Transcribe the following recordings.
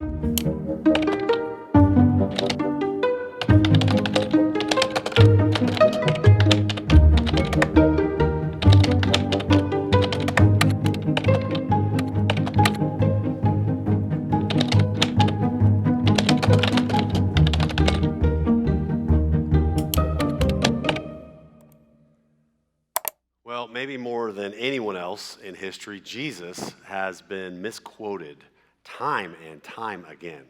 Well, maybe more than anyone else in history, Jesus has been misquoted time and time again.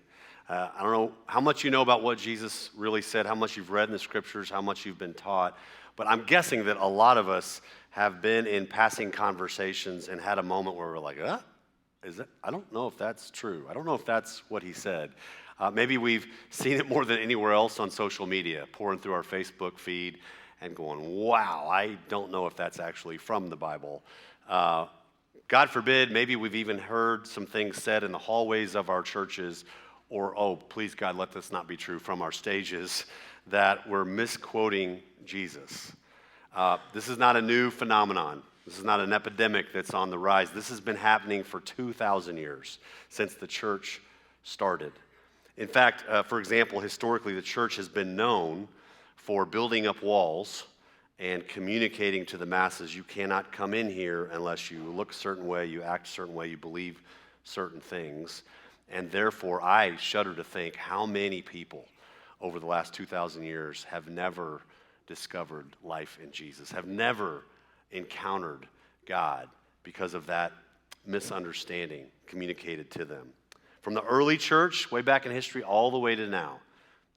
I don't know how much you know about what Jesus really said, how much you've read in the scriptures, how much you've been taught, but I'm guessing that a lot of us have been in passing conversations and had a moment where we're like, I don't know if that's true. I don't know if that's what he said. Maybe we've seen it more than anywhere else on social media, pouring through our Facebook feed and going, wow, I don't know if that's actually from the Bible. God forbid, maybe we've even heard some things said in the hallways of our churches, or, oh, please God, let this not be true, from our stages, that we're misquoting Jesus. This is not a new phenomenon. This is not an epidemic that's on the rise. This has been happening for 2,000 years, since the church started. In fact, for example, historically, the church has been known for building up walls and communicating to the masses, you cannot come in here unless you look a certain way, you act a certain way, you believe certain things. And therefore, I shudder to think how many people over the last 2,000 years have never discovered life in Jesus, have never encountered God because of that misunderstanding communicated to them. From the early church, way back in history, all the way to now,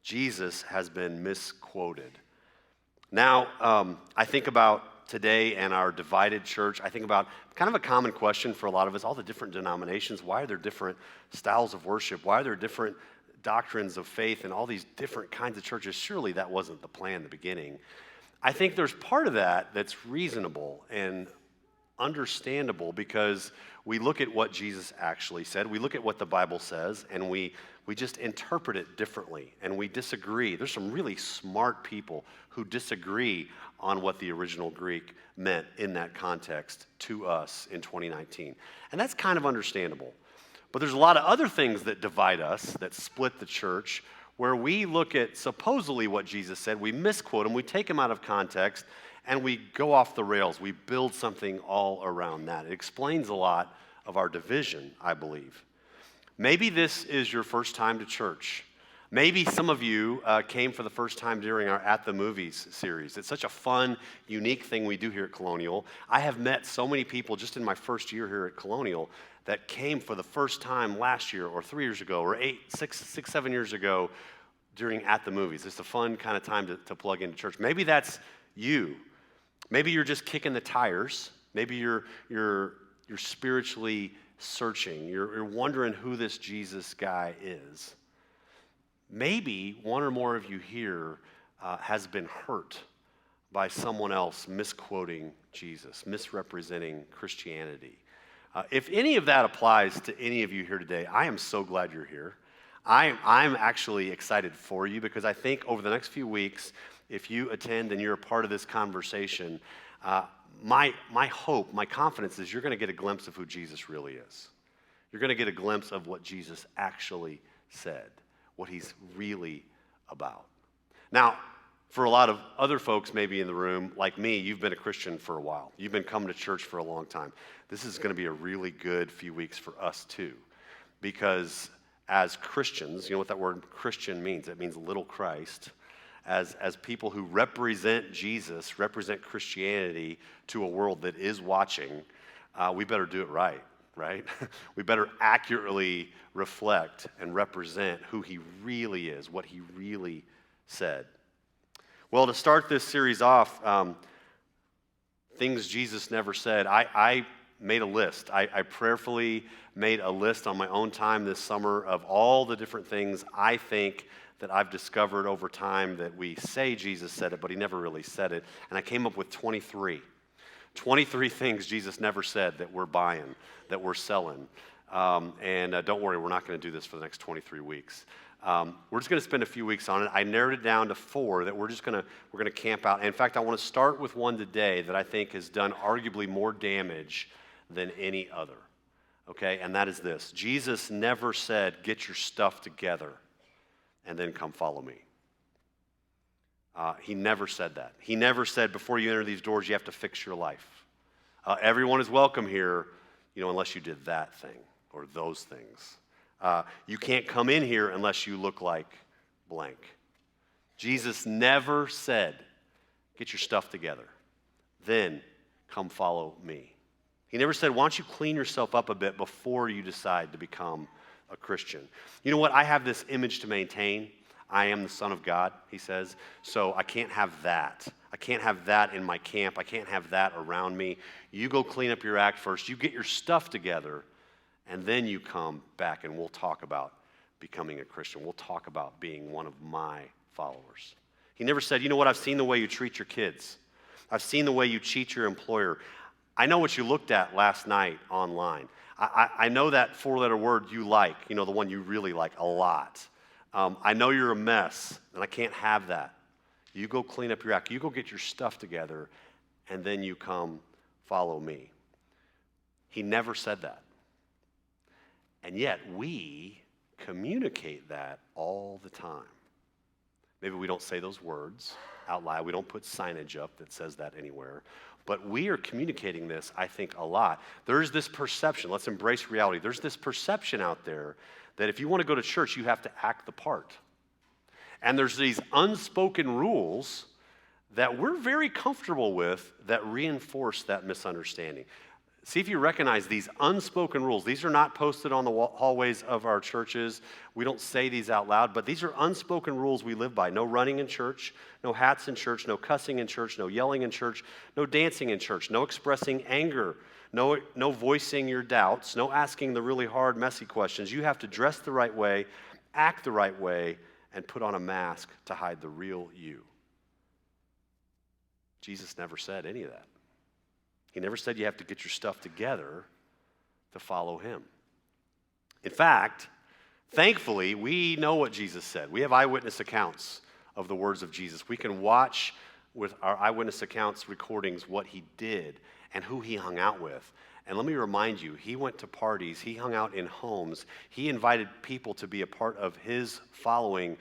Jesus has been misquoted. Now, I think about today and our divided church. I think about kind of a common question for a lot of us, all the different denominations. Why are there different styles of worship? Why are there different doctrines of faith and all these different kinds of churches? Surely that wasn't the plan in the beginning. I think there's part of that that's reasonable and understandable because we look at what Jesus actually said, we look at what the Bible says, and we just interpret it differently, and we disagree. There's some really smart people who disagree on what the original Greek meant in that context to us in 2019. And that's kind of understandable. But there's a lot of other things that divide us, that split the church, where we look at supposedly what Jesus said, we misquote him, we take him out of context, and we go off the rails. We build something all around that. It explains a lot of our division, I believe. Maybe this is your first time to church. Maybe some of you came for the first time during our At the Movies series. It's such a fun, unique thing we do here at Colonial. I have met so many people just in my first year here at Colonial that came for the first time last year or 3 years ago or 7 years ago during At the Movies. It's a fun kind of time to plug into church. Maybe that's you. Maybe you're just kicking the tires. Maybe you're spiritually searching. You're wondering who this Jesus guy is. Maybe one or more of you here has been hurt by someone else misquoting Jesus, misrepresenting Christianity. If any of that applies to any of you here today, I am so glad you're here. I'm actually excited for you because I think over the next few weeks, if you attend and you're a part of this conversation, my hope, my confidence is you're going to get a glimpse of who Jesus really is. You're going to get a glimpse of what Jesus actually said, what he's really about. Now, for a lot of other folks maybe in the room, like me, you've been a Christian for a while. You've been coming to church for a long time. This is going to be a really good few weeks for us too, because as Christians, you know what that word Christian means? It means little Christ. As people who represent Jesus, represent Christianity to a world that is watching, we better do it right? We better accurately reflect and represent who he really is, what he really said. Well, to start this series off, things Jesus never said, I made a list. I prayerfully made a list on my own time this summer of all the different things I think that I've discovered over time that we say Jesus said it, but he never really said it. And I came up with 23. 23 things Jesus never said that we're buying, that we're selling. And don't worry, we're not going to do this for the next 23 weeks. We're just going to spend a few weeks on it. I narrowed it down to 4 that we're going to camp out. And in fact, I want to start with one today that I think has done arguably more damage than any other. okay? And that is this. Jesus never said, get your stuff together and then come follow me. He never said that. He never said, before you enter these doors, you have to fix your life. Everyone is welcome here, unless you did that thing or those things. You can't come in here unless you look like blank. Jesus never said, get your stuff together, then come follow me. He never said, why don't you clean yourself up a bit before you decide to become a Christian. You know what? I have this image to maintain. I am the Son of God, he says, so I can't have that. I can't have that in my camp. I can't have that around me. You go clean up your act first. You get your stuff together, and then you come back, and we'll talk about becoming a Christian. We'll talk about being one of my followers. He never said, you know what? I've seen the way you treat your kids. I've seen the way you cheat your employer. I know what you looked at last night online. I know that four-letter word you like, the one you really like a lot. I know you're a mess, and I can't have that. You go clean up your act. You go get your stuff together, and then you come follow me. He never said that. And yet we communicate that all the time. Maybe we don't say those words out loud. We don't put signage up that says that anywhere. But we are communicating this, I think, a lot. There's this perception. Let's embrace reality. There's this perception out there that if you want to go to church, you have to act the part. And there's these unspoken rules that we're very comfortable with that reinforce that misunderstanding. See if you recognize these unspoken rules. These are not posted on the hallways of our churches. We don't say these out loud, but these are unspoken rules we live by. No running in church, no hats in church, no cussing in church, no yelling in church, no dancing in church, no expressing anger, no voicing your doubts, no asking the really hard, messy questions. You have to dress the right way, act the right way, and put on a mask to hide the real you. Jesus never said any of that. He never said you have to get your stuff together to follow him. In fact, thankfully, we know what Jesus said. We have eyewitness accounts of the words of Jesus. We can watch with our eyewitness accounts recordings what he did and who he hung out with. And let me remind you, he went to parties, he hung out in homes, he invited people to be a part of his following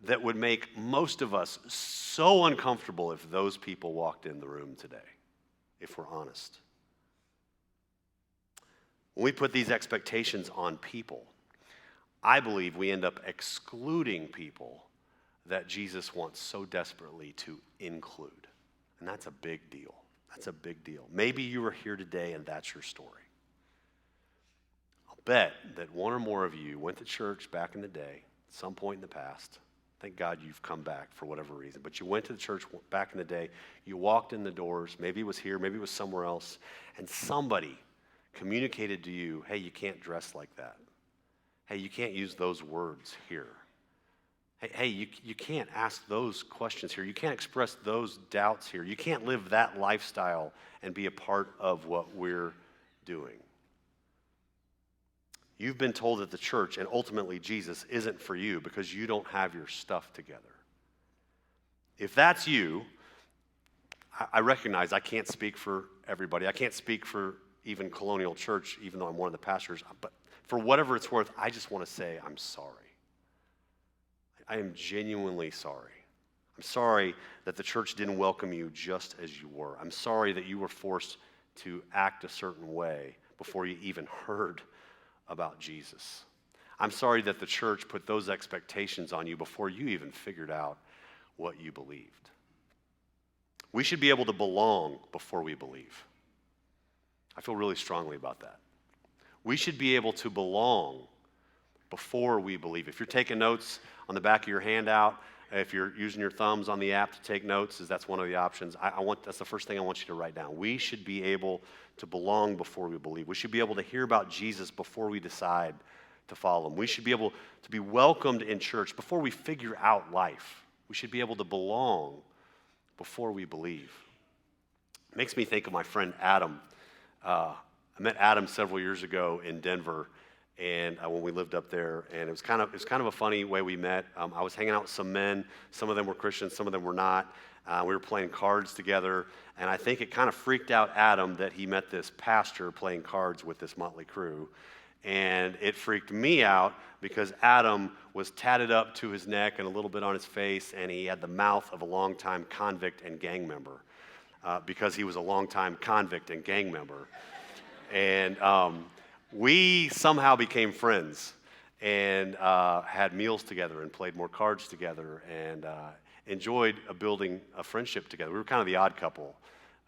that would make most of us so uncomfortable if those people walked in the room today, if we're honest. When we put these expectations on people, I believe we end up excluding people that Jesus wants so desperately to include. And that's a big deal. That's a big deal. Maybe you are here today and that's your story. I'll bet that one or more of you went to church back in the day, at some point in the past. Thank God you've come back for whatever reason. But you went to the church back in the day. You walked in the doors. Maybe it was here. Maybe it was somewhere else. And somebody communicated to you, hey, you can't dress like that. Hey, you can't use those words here. Hey, you can't ask those questions here. You can't express those doubts here. You can't live that lifestyle and be a part of what we're doing. You've been told that the church and ultimately Jesus isn't for you because you don't have your stuff together. If that's you, I recognize I can't speak for everybody. I can't speak for even Colonial Church, even though I'm one of the pastors. But for whatever it's worth, I just want to say I'm sorry. I am genuinely sorry. I'm sorry that the church didn't welcome you just as you were. I'm sorry that you were forced to act a certain way before you even heard about Jesus. I'm sorry that the church put those expectations on you before you even figured out what you believed. We should be able to belong before we believe. I feel really strongly about that. We should be able to belong before we believe. If you're taking notes on the back of your handout, if you're using your thumbs on the app to take notes, that's one of the options. That's the first thing I want you to write down. We should be able to belong before we believe. We should be able to hear about Jesus before we decide to follow him. We should be able to be welcomed in church before we figure out life. We should be able to belong before we believe. It makes me think of my friend Adam. I met Adam several years ago in Denver, and when we lived up there, and it was kind of a funny way we met. I was hanging out with some men. Some of them were Christians, some of them were not. We were playing cards together, and I think it kind of freaked out Adam that he met this pastor playing cards with this motley crew. And it freaked me out because Adam was tatted up to his neck and a little bit on his face, and he had the mouth of a longtime convict and gang member because he was a longtime convict and gang member. And we somehow became friends and had meals together and played more cards together and enjoyed building a friendship together. We were kind of the odd couple.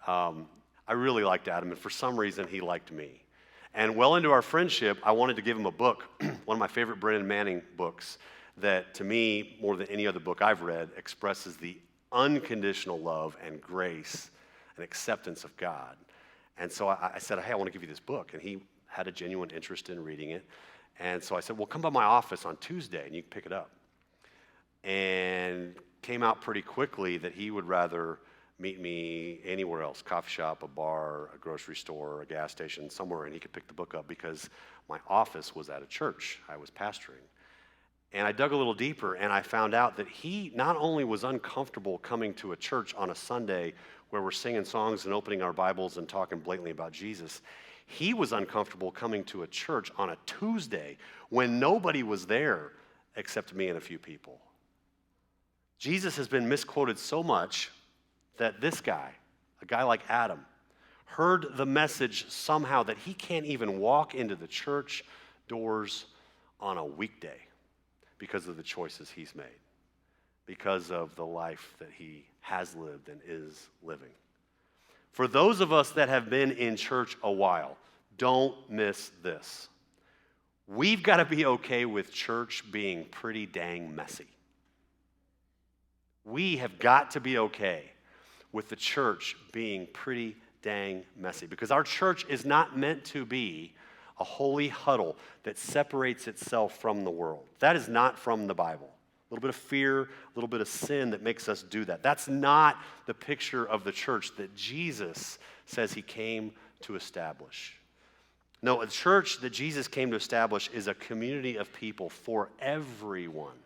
I really liked Adam, and for some reason, he liked me. And well into our friendship, I wanted to give him a book, one of my favorite Brennan Manning books, that to me, more than any other book I've read, expresses the unconditional love and grace and acceptance of God. And so I said, hey, I want to give you this book. And he had a genuine interest in reading it. And so I said, well, come by my office on Tuesday and you can pick it up. And came out pretty quickly that he would rather meet me anywhere else, coffee shop, a bar, a grocery store, a gas station, somewhere, and he could pick the book up because my office was at a church I was pastoring. And I dug a little deeper, and I found out that he not only was uncomfortable coming to a church on a Sunday where we're singing songs and opening our Bibles and talking blatantly about Jesus, he was uncomfortable coming to a church on a Tuesday when nobody was there except me and a few people. Jesus has been misquoted so much that this guy, a guy like Adam, heard the message somehow that he can't even walk into the church doors on a weekday because of the choices he's made, because of the life that he has lived and is living. For those of us that have been in church a while, don't miss this. We've got to be okay with church being pretty dang messy. We have got to be okay with the church being pretty dang messy, because our church is not meant to be a holy huddle that separates itself from the world. That is not from the Bible. A little bit of fear, a little bit of sin that makes us do that. That's not the picture of the church that Jesus says he came to establish. No, a church that Jesus came to establish is a community of people for everyone.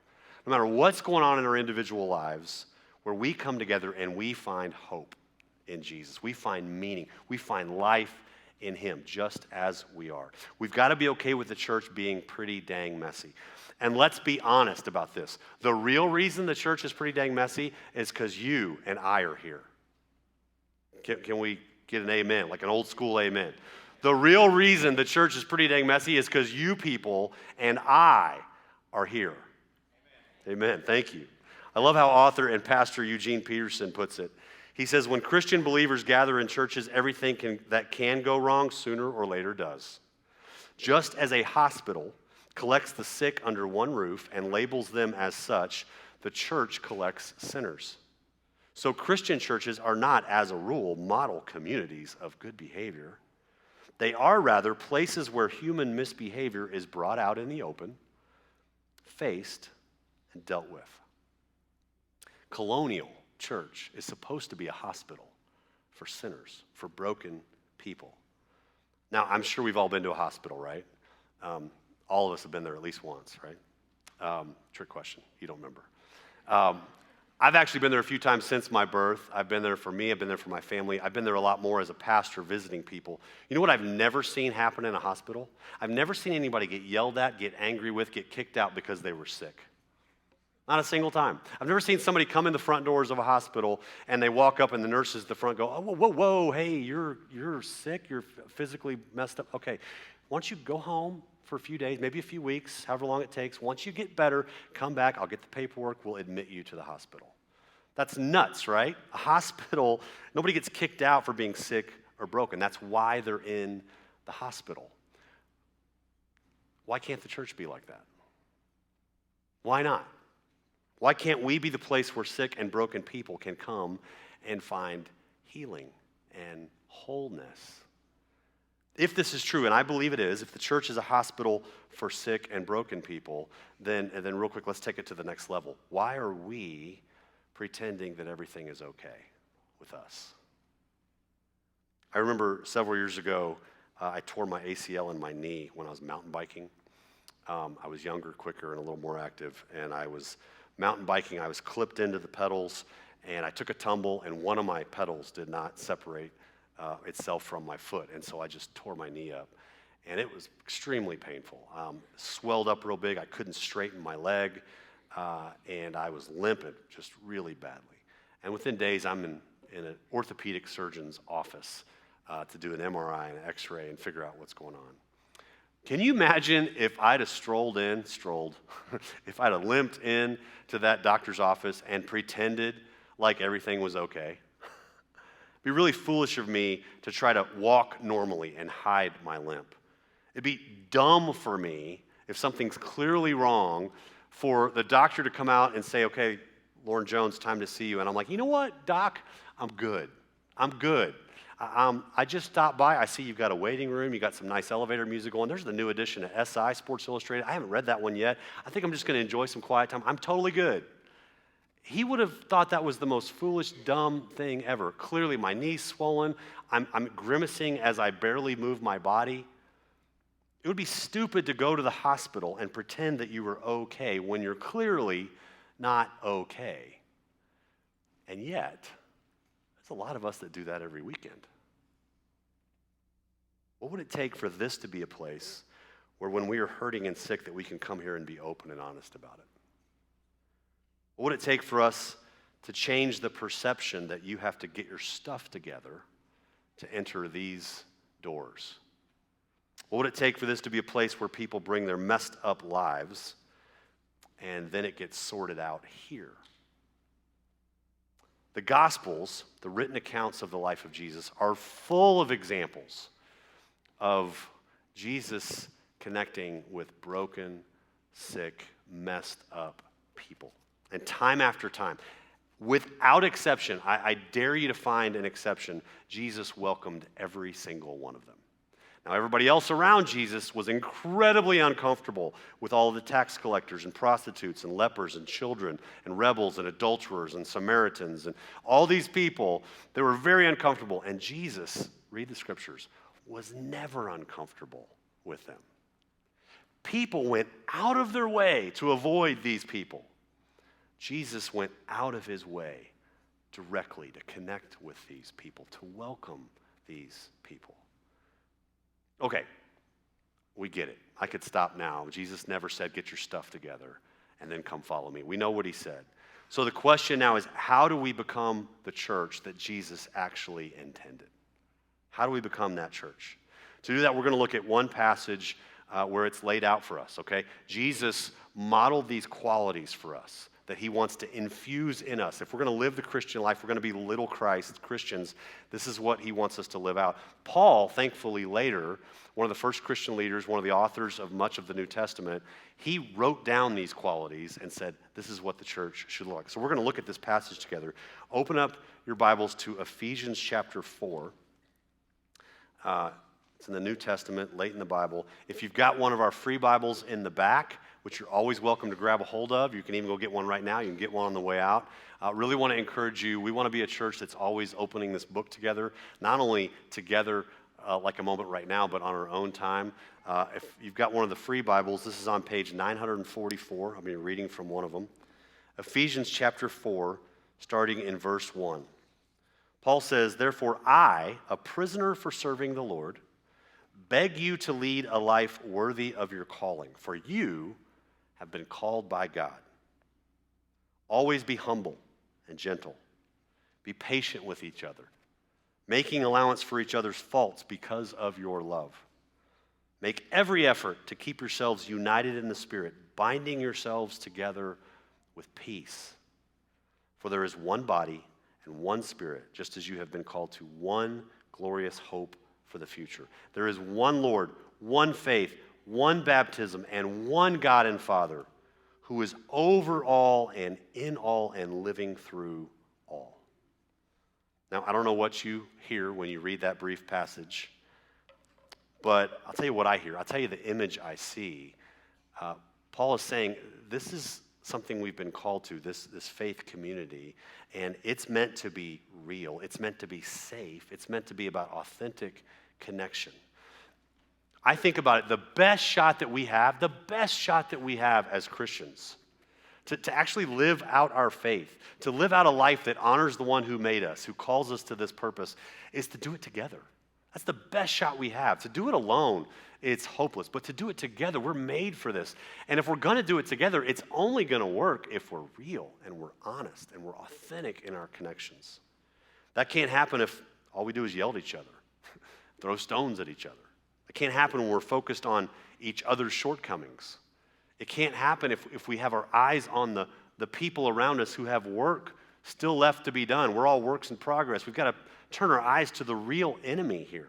No matter what's going on in our individual lives, where we come together and we find hope in Jesus. We find meaning. We find life in him, just as we are. We've got to be okay with the church being pretty dang messy. And let's be honest about this. The real reason the church is pretty dang messy is because you and I are here. Can we get an amen, like an old school amen? The real reason the church is pretty dang messy is because you people and I are here. Amen. Thank you. I love how author and pastor Eugene Peterson puts it. He says, when Christian believers gather in churches, everything that can go wrong sooner or later does. Just as a hospital collects the sick under one roof and labels them as such, the church collects sinners. So Christian churches are not, as a rule, model communities of good behavior. They are rather places where human misbehavior is brought out in the open, faced, and dealt with. Colonial church is supposed to be a hospital for sinners, for broken people. Now, I'm sure we've all been to a hospital, right? All of us have been there at least once, right? Trick question. You don't remember. I've actually been there a few times since my birth. I've been there for me. I've been there for my family. I've been there a lot more as a pastor visiting people. You know what I've never seen happen in a hospital? I've never seen anybody get yelled at, get angry with, get kicked out because they were sick. Not a single time. I've never seen somebody come in the front doors of a hospital and they walk up and the nurses at the front go, oh, whoa, hey, you're sick, you're physically messed up. Okay, once you go home for a few days, maybe a few weeks, however long it takes, once you get better, come back, I'll get the paperwork, we'll admit you to the hospital. That's nuts, right? A hospital, nobody gets kicked out for being sick or broken. That's why they're in the hospital. Why can't the church be like that? Why not? Why can't we be the place where sick and broken people can come and find healing and wholeness? If this is true, and I believe it is, if the church is a hospital for sick and broken people, then real quick, let's take it to the next level. Why are we pretending that everything is okay with us? I remember several years ago, I tore my ACL in my knee when I was mountain biking. I was younger, quicker, and a little more active, and I was mountain biking. I was clipped into the pedals, and I took a tumble, and one of my pedals did not separate itself from my foot, and so I just tore my knee up, and it was extremely painful. Swelled up real big. I couldn't straighten my leg, and I was limping just really badly. And within days, I'm in an orthopedic surgeon's office to do an MRI and an X-ray and figure out what's going on. Can you imagine if I'd have if I'd have limped in to that doctor's office and pretended like everything was okay? It'd be really foolish of me to try to walk normally and hide my limp. It'd be dumb for me if something's clearly wrong for the doctor to come out and say, okay, Loren Jones, time to see you. And I'm like, you know what, doc? I'm good. I just stopped by. I see you've got a waiting room. You got some nice elevator music going. There's the new edition of SI, Sports Illustrated. I haven't read that one yet. I think I'm just going to enjoy some quiet time. I'm totally good. He would have thought that was the most foolish, dumb thing ever. Clearly, my knee's swollen. I'm grimacing as I barely move my body. It would be stupid to go to the hospital and pretend that you were okay when you're clearly not okay. And yet, there's a lot of us that do that every weekend. What would it take for this to be a place where when we are hurting and sick that we can come here and be open and honest about it? What would it take for us to change the perception that you have to get your stuff together to enter these doors? What would it take for this to be a place where people bring their messed up lives and then it gets sorted out here? The Gospels, the written accounts of the life of Jesus, are full of examples of Jesus connecting with broken, sick, messed up people. And time after time, without exception, I dare you to find an exception, Jesus welcomed every single one of them. Now, everybody else around Jesus was incredibly uncomfortable with all of the tax collectors and prostitutes and lepers and children and rebels and adulterers and Samaritans and all these people. They were very uncomfortable. And Jesus, read the scriptures, was never uncomfortable with them. People went out of their way to avoid these people. Jesus went out of his way directly to connect with these people, to welcome these people. Okay, we get it. I could stop now. Jesus never said, get your stuff together and then come follow me. We know what he said. So the question now is, how do we become the church that Jesus actually intended? How do we become that church? To do that, we're going to look at one passage where it's laid out for us, okay? Jesus modeled these qualities for us that he wants to infuse in us. If we're going to live the Christian life, we're going to be little Christ Christians, this is what he wants us to live out. Paul, thankfully later, one of the first Christian leaders, one of the authors of much of the New Testament, he wrote down these qualities and said, this is what the church should look like. So we're going to look at this passage together. Open up your Bibles to Ephesians chapter 4. It's in the New Testament, late in the Bible. If you've got one of our free Bibles in the back, which you're always welcome to grab a hold of, you can even go get one right now. You can get one on the way out. Really want to encourage you. We want to be a church that's always opening this book together, not only together like a moment right now, but on our own time. If you've got one of the free Bibles, this is on page 944. I'll be reading from one of them. Ephesians chapter 4, starting in verse 1. Paul says, therefore I, a prisoner for serving the Lord, beg you to lead a life worthy of your calling, for you have been called by God. Always be humble and gentle. Be patient with each other, making allowance for each other's faults because of your love. Make every effort to keep yourselves united in the Spirit, binding yourselves together with peace. For there is one body and one Spirit, just as you have been called to one glorious hope for the future. There is one Lord, one faith, one baptism, and one God and Father, who is over all and in all and living through all. Now, I don't know what you hear when you read that brief passage, but I'll tell you what I hear. I'll tell you the image I see. Paul is saying this is something we've been called to, this faith community, and it's meant to be real. It's meant to be safe. It's meant to be about authentic connection. I think about it, the best shot that we have as Christians, to actually live out our faith, to live out a life that honors the one who made us, who calls us to this purpose, is to do it together. That's the best shot we have. To do it alone, it's hopeless. But to do it together, we're made for this. And if we're going to do it together, it's only going to work if we're real and we're honest and we're authentic in our connections. That can't happen if all we do is yell at each other, throw stones at each other. It can't happen when we're focused on each other's shortcomings. It can't happen if we have our eyes on the people around us who have work still left to be done. We're all works in progress. We've got to turn our eyes to the real enemy here.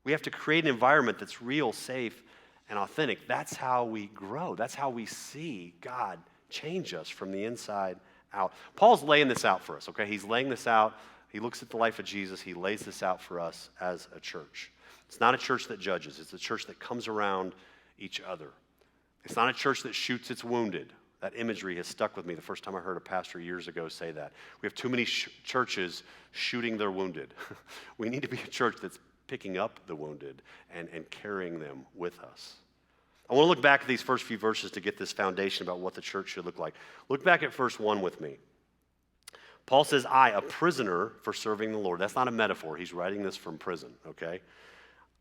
We have to create an environment that's real, safe, and authentic. That's how we grow. That's how we see God change us from the inside out. Paul's laying this out for us, okay? He's laying this out. He looks at the life of Jesus. He lays this out for us as a church. It's not a church that judges. It's a church that comes around each other. It's not a church that shoots its wounded. That imagery has stuck with me the first time I heard a pastor years ago say that. We have too many churches shooting their wounded. We need to be a church that's picking up the wounded and carrying them with us. I want to look back at these first few verses to get this foundation about what the church should look like. Look back at verse 1 with me. Paul says, I, a prisoner for serving the Lord. That's not a metaphor. He's writing this from prison, okay?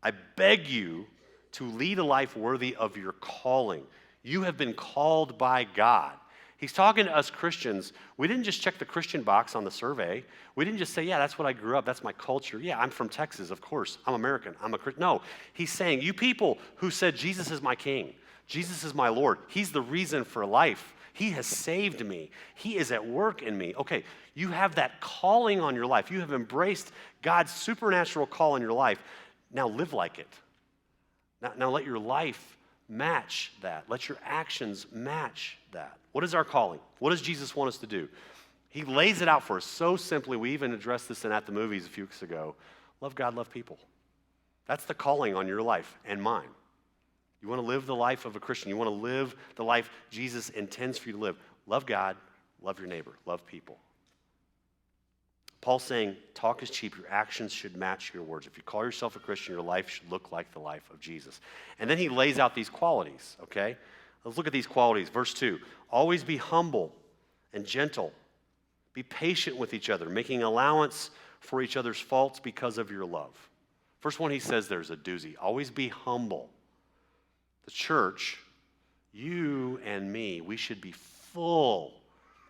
I beg you to lead a life worthy of your calling. You have been called by God. He's talking to us Christians. We didn't just check the Christian box on the survey. We didn't just say, yeah, that's what I grew up. That's my culture. Yeah, I'm from Texas, of course. I'm American. I'm a Christian. No, he's saying, you people who said, Jesus is my king. Jesus is my Lord. He's the reason for life. He has saved me. He is at work in me. Okay, you have that calling on your life. You have embraced God's supernatural call in your life. Now live like it. Now let your life match that. Let your actions match that. What is our calling? What does Jesus want us to do? He lays it out for us so simply. We even addressed this in At the Movies a few weeks ago. Love God, love people. That's the calling on your life and mine. You want to live the life of a Christian. You want to live the life Jesus intends for you to live. Love God, love your neighbor, love people. Paul's saying, talk is cheap. Your actions should match your words. If you call yourself a Christian, your life should look like the life of Jesus. And then he lays out these qualities, okay? Let's look at these qualities. Verse 2, always be humble and gentle. Be patient with each other, making allowance for each other's faults because of your love. First one he says there's a doozy. Always be humble. The church, you and me, we should be full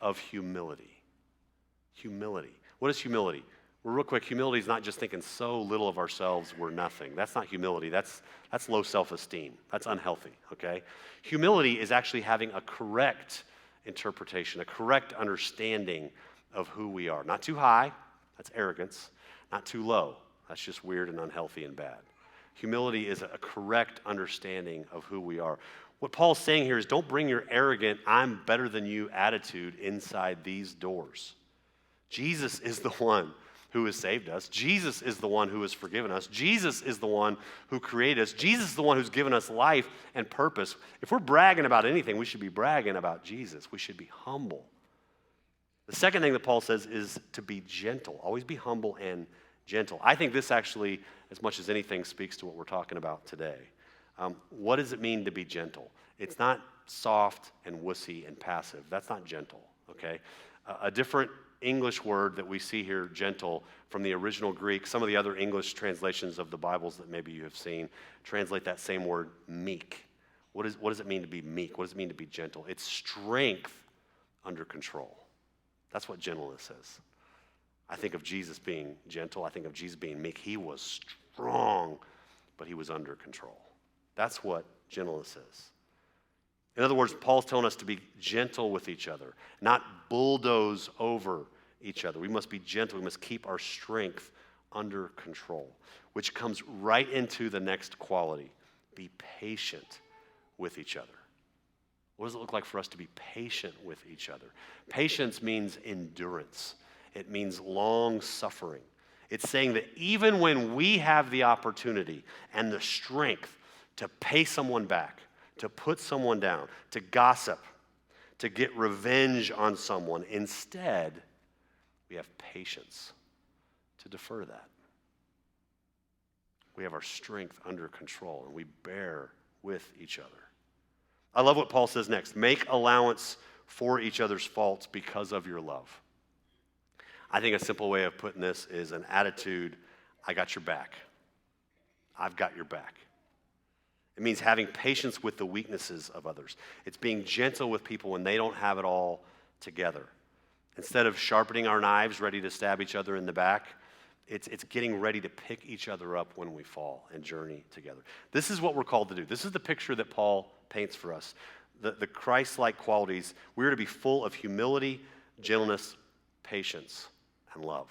of humility. Humility. What is humility? Well, real quick, humility is not just thinking so little of ourselves we're nothing. That's not humility. That's low self-esteem. That's unhealthy, okay? Humility is actually having a correct interpretation, a correct understanding of who we are. Not too high, that's arrogance. Not too low, that's just weird and unhealthy and bad. Humility is a correct understanding of who we are. What Paul's saying here is don't bring your arrogant, I'm better than you attitude inside these doors. Jesus is the one who has saved us. Jesus is the one who has forgiven us. Jesus is the one who created us. Jesus is the one who's given us life and purpose. If we're bragging about anything, we should be bragging about Jesus. We should be humble. The second thing that Paul says is to be gentle. Always be humble and gentle. I think this actually, as much as anything, speaks to what we're talking about today. What does it mean to be gentle? It's not soft and wussy and passive. That's not gentle, okay? A different English word that we see here, gentle, from the original Greek, some of the other English translations of the Bibles that maybe you have seen translate that same word, meek. What does it mean to be meek? What does it mean to be gentle? It's strength under control. That's what gentleness is. I think of Jesus being gentle. I think of Jesus being meek. He was strong, but he was under control. That's what gentleness is. In other words, Paul's telling us to be gentle with each other, not bulldoze over each other. We must be gentle. We must keep our strength under control, which comes right into the next quality. Be patient with each other. What does it look like for us to be patient with each other? Patience means endurance. It means long suffering. It's saying that even when we have the opportunity and the strength to pay someone back, to put someone down, to gossip, to get revenge on someone, instead, we have patience to defer that. we have our strength under control, and we bear with each other. I love what Paul says next. Make allowance for each other's faults because of your love. I think a simple way of putting this is an attitude, I got your back. I've got your back. It means having patience with the weaknesses of others. It's being gentle with people when they don't have it all together. Instead of sharpening our knives, ready to stab each other in the back, it's getting ready to pick each other up when we fall and journey together. This is what we're called to do. This is the picture that Paul paints for us. The Christ-like qualities, we're to be full of humility, gentleness, patience, and love.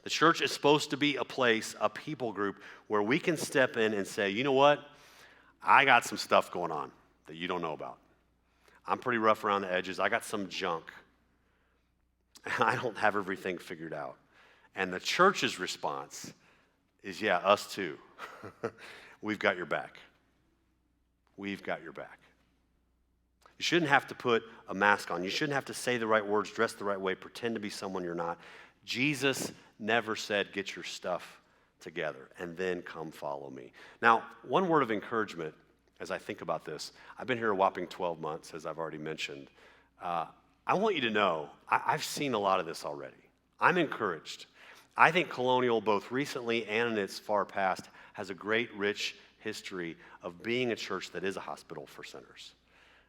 The church is supposed to be a place, a people group, where we can step in and say, you know what? I got some stuff going on that you don't know about. I'm pretty rough around the edges. I got some junk. I don't have everything figured out. And the church's response is, yeah, us too. We've got your back. We've got your back. You shouldn't have to put a mask on. You shouldn't have to say the right words, dress the right way, pretend to be someone you're not. Jesus never said, get your stuff together and then come follow me. Now, one word of encouragement as I think about this. I've been here a whopping 12 months, as I've already mentioned. I want you to know, I've seen a lot of this already. I'm encouraged. I think Colonial, both recently and in its far past, has a great, rich history of being a church that is a hospital for sinners,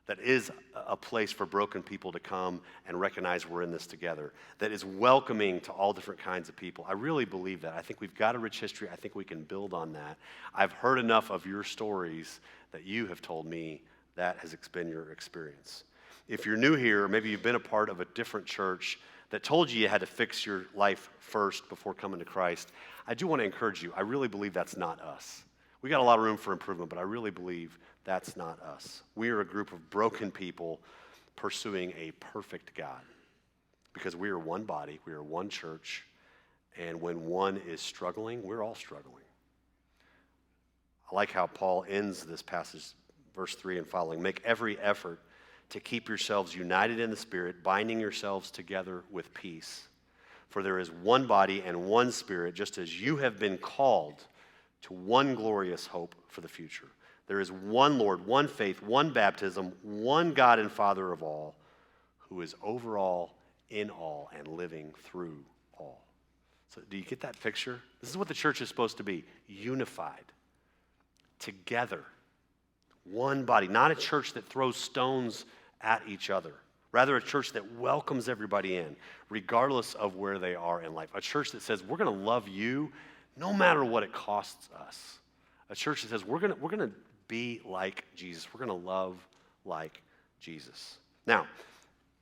that is a place for broken people to come and recognize we're in this together, that is welcoming to all different kinds of people. I really believe that. I think we've got a rich history. I think we can build on that. I've heard enough of your stories that you have told me that has been your experience. If you're new here, or maybe you've been a part of a different church that told you had to fix your life first before coming to Christ, I do want to encourage you. I really believe that's not us. We got a lot of room for improvement, but I really believe that's not us. We are a group of broken people pursuing a perfect God because we are one body, we are one church, and when one is struggling, we're all struggling. I like how Paul ends this passage, verse 3 and following. Make every effort to keep yourselves united in the Spirit, binding yourselves together with peace. For there is one body and one Spirit, just as you have been called to one glorious hope for the future. There is one Lord, one faith, one baptism, one God and Father of all, who is over all, in all, and living through all. So do you get that picture? This is what the church is supposed to be, unified, together, one body, not a church that throws stones at each other. Rather, a church that welcomes everybody in, regardless of where they are in life. A church that says, we're going to love you no matter what it costs us. A church that says, we're going to be like Jesus. We're going to love like Jesus. Now,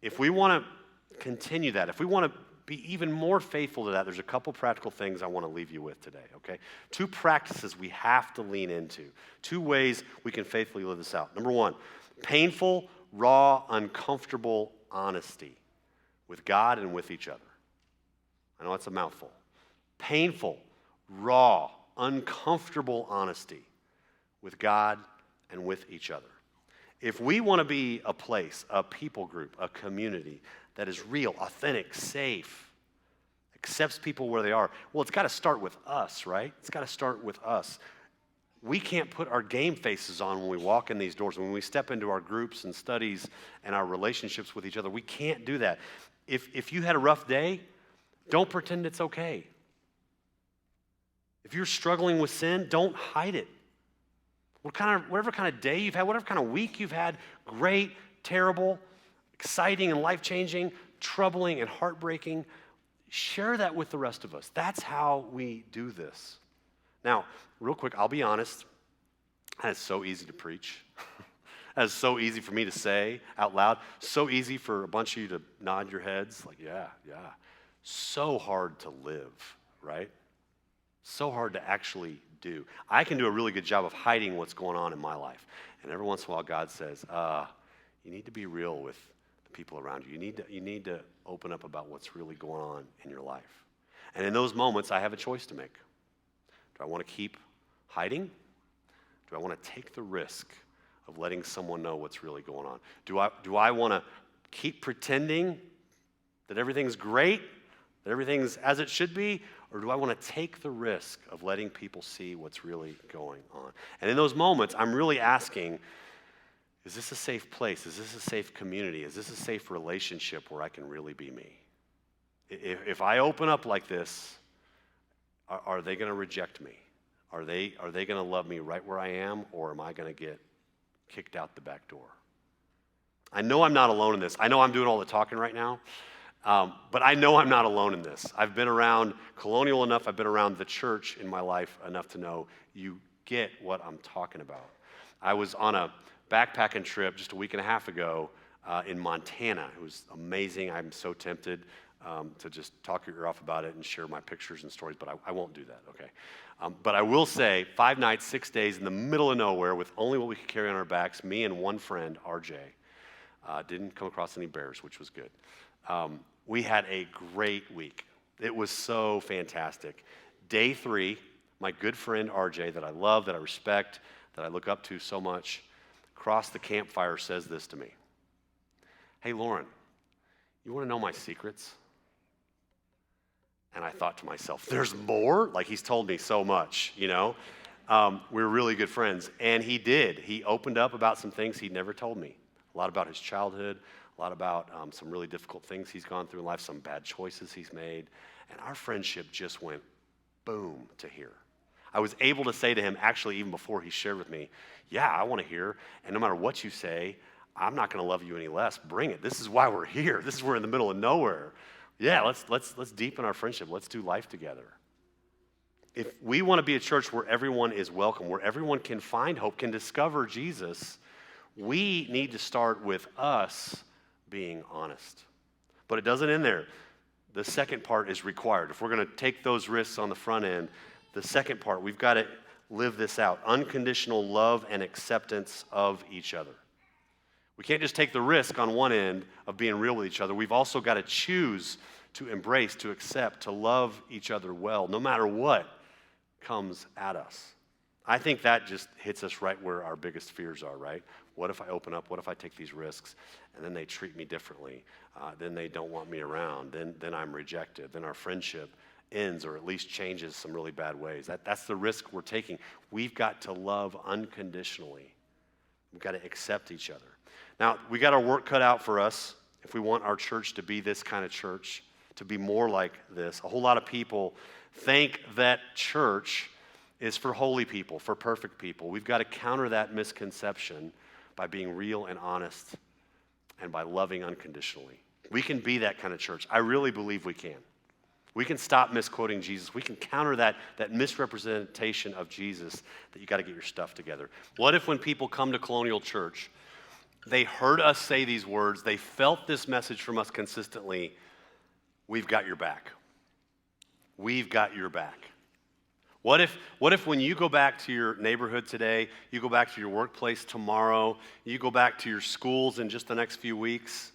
if we want to continue that, if we want to be even more faithful to that, there's a couple practical things I want to leave you with today, okay? 2 practices we have to lean into. 2 ways we can faithfully live this out. Number 1, painful, raw, uncomfortable honesty with God and with each other. I know it's a mouthful. Painful, raw, uncomfortable honesty with God and with each other. If we want to be a place, a people group, a community that is real, authentic, safe, accepts people where they are, well, it's got to start with us, right? It's got to start with us. We can't put our game faces on when we walk in these doors, when we step into our groups and studies and our relationships with each other. We can't do that. If you had a rough day, don't pretend it's okay. If you're struggling with sin, don't hide it. Whatever kind of day you've had, whatever kind of week you've had, great, terrible, exciting and life-changing, troubling and heartbreaking, share that with the rest of us. That's how we do this. Now, real quick, I'll be honest. That's so easy to preach. That's so easy for me to say out loud. So easy for a bunch of you to nod your heads like, yeah. So hard to live, right? So hard to actually do. I can do a really good job of hiding what's going on in my life. And every once in a while, God says, you need to be real with the people around you. You need to open up about what's really going on in your life. And in those moments, I have a choice to make. Do I want to keep hiding? Do I want to take the risk of letting someone know what's really going on? Do I want to keep pretending that everything's great That everything's as it should be? Or do I want to take the risk of letting people see what's really going on? And in those moments, I'm really asking, is this a safe place? Is this a safe community? Is this a safe relationship where I can really be me? If I open up like this, are they going to reject me? Are they going to love me right where I am, or am I going to get kicked out the back door? I know I'm not alone in this. I know I'm doing all the talking right now, but I know I'm not alone in this. I've been around Colonial enough, I've been around the church in my life enough to know you get what I'm talking about. I was on a backpacking trip just a week and a half ago in Montana. It was amazing. I'm so tempted to just talk your ear off about it and share my pictures and stories, but I won't do that, okay? But I will say, 5 nights, 6 days in the middle of nowhere with only what we could carry on our backs, me and one friend, RJ. Didn't come across any bears, which was good. We had a great week. It was so fantastic. Day 3, my good friend RJ, that I love, that I respect, that I look up to so much, across the campfire says this to me. Hey, Loren, you want to know my secrets? And I thought to myself, there's more? Like, he's told me so much, you know? We're really good friends. And he did. He opened up about some things he'd never told me. A lot about his childhood, a lot about some really difficult things he's gone through in life, some bad choices he's made. And our friendship just went boom to here. I was able to say to him, actually, even before he shared with me, yeah, I want to hear. And no matter what you say, I'm not going to love you any less. Bring it. This is why we're here. This is we're in the middle of nowhere. Yeah, let's deepen our friendship. Let's do life together. If we want to be a church where everyone is welcome, where everyone can find hope, can discover Jesus, we need to start with us being honest. But it doesn't end there. The second part is required. If we're going to take those risks on the front end, the second part, we've got to live this out. Unconditional love and acceptance of each other. We can't just take the risk on one end of being real with each other. We've also got to choose to embrace, to accept, to love each other well, no matter what comes at us. I think that just hits us right where our biggest fears are, right? What if I open up? What if I take these risks and then they treat me differently? Then they don't want me around. Then I'm rejected. Then our friendship ends or at least changes some really bad ways. That's the risk we're taking. We've got to love unconditionally. We've got to accept each other. Now, we got our work cut out for us if we want our church to be this kind of church, to be more like this. A whole lot of people think that church is for holy people, for perfect people. We've got to counter that misconception by being real and honest and by loving unconditionally. We can be that kind of church. I really believe we can. We can stop misquoting Jesus. We can counter that misrepresentation of Jesus that you got to get your stuff together. What if when people come to Colonial Church, they heard us say these words, they felt this message from us consistently, we've got your back. We've got your back. What if when you go back to your neighborhood today, you go back to your workplace tomorrow, you go back to your schools in just the next few weeks,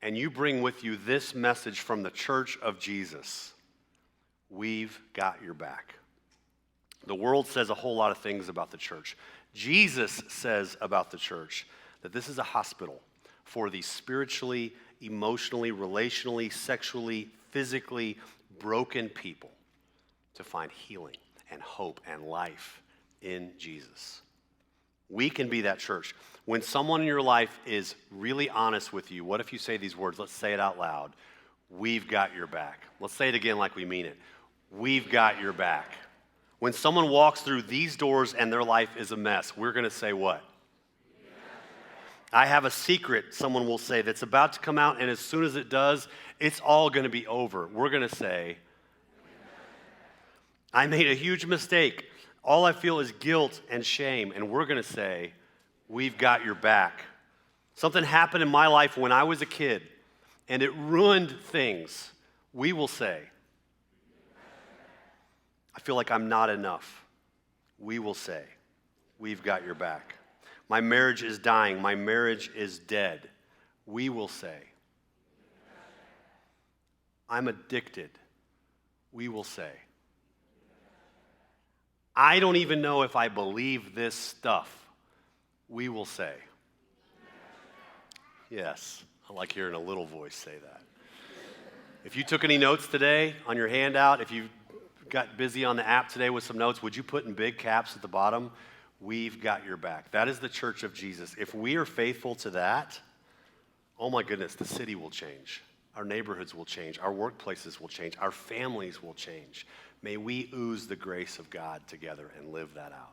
and you bring with you this message from the Church of Jesus, we've got your back. The world says a whole lot of things about the church. Jesus says about the church that this is a hospital for the spiritually, emotionally, relationally, sexually, physically broken people to find healing and hope and life in Jesus. We can be that church. When someone in your life is really honest with you, what if you say these words? Let's say it out loud. We've got your back. Let's say it again like we mean it. We've got your back. When someone walks through these doors and their life is a mess, we're going to say what? I have a secret, someone will say, that's about to come out, and as soon as it does, it's all going to be over. We're going to say, I made a huge mistake. All I feel is guilt and shame, and we're going to say, we've got your back. Something happened in my life when I was a kid, and it ruined things. We will say, I feel like I'm not enough. We will say, we've got your back. My marriage is dying. My marriage is dead. We will say, I'm addicted. We will say, I don't even know if I believe this stuff. We will say, yes. I like hearing a little voice say that. If you took any notes today on your handout, if you got busy on the app today with some notes, would you put in big caps at the bottom, we've got your back. That is the church of Jesus. If we are faithful to that, oh my goodness, the city will change. Our neighborhoods will change. Our workplaces will change. Our families will change. May we ooze the grace of God together and live that out.